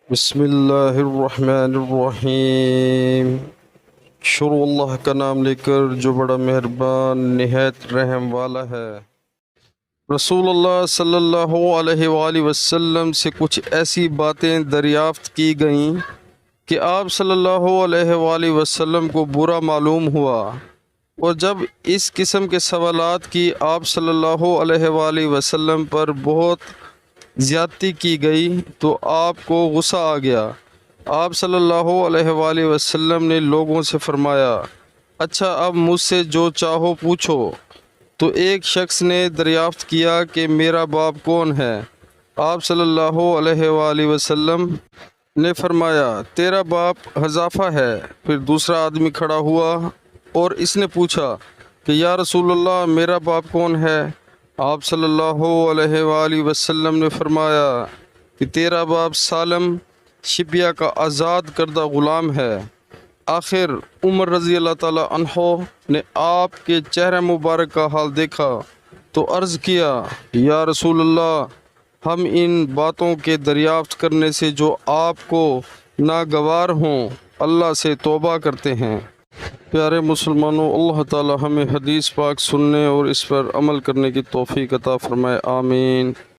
بسم اللہ الرحمن الرحیم۔ شروع اللہ کا نام لے کر جو بڑا مہربان نہایت رحم والا ہے۔ رسول اللہ صلی اللہ علیہ وآلہ وسلم سے کچھ ایسی باتیں دریافت کی گئیں کہ آپ صلی اللہ علیہ وآلہ وسلم کو برا معلوم ہوا، اور جب اس قسم کے سوالات کی آپ صلی اللہ علیہ وآلہ وسلم پر بہت زیادتی کی گئی تو آپ کو غصہ آ گیا۔ آپ صلی اللہ علیہ وآلہ وسلم نے لوگوں سے فرمایا، اچھا اب مجھ سے جو چاہو پوچھو۔ تو ایک شخص نے دریافت کیا کہ میرا باپ کون ہے؟ آپ صلی اللہ علیہ وآلہ وسلم نے فرمایا، تیرا باپ حذافہ ہے۔ پھر دوسرا آدمی کھڑا ہوا اور اس نے پوچھا کہ یا رسول اللہ میرا باپ کون ہے؟ آپ صلی اللہ علیہ وآلہ وسلم نے فرمایا کہ تیرا باپ سالم شبیہ کا آزاد کردہ غلام ہے۔ آخر عمر رضی اللہ تعالی عنہ نے آپ کے چہرہ مبارک کا حال دیکھا تو عرض کیا، یا رسول اللہ ہم ان باتوں کے دریافت کرنے سے جو آپ کو ناگوار ہوں اللہ سے توبہ کرتے ہیں۔ پیارے مسلمانوں، اللہ تعالی ہمیں حدیث پاک سننے اور اس پر عمل کرنے کی توفیق عطا فرمائے، آمین۔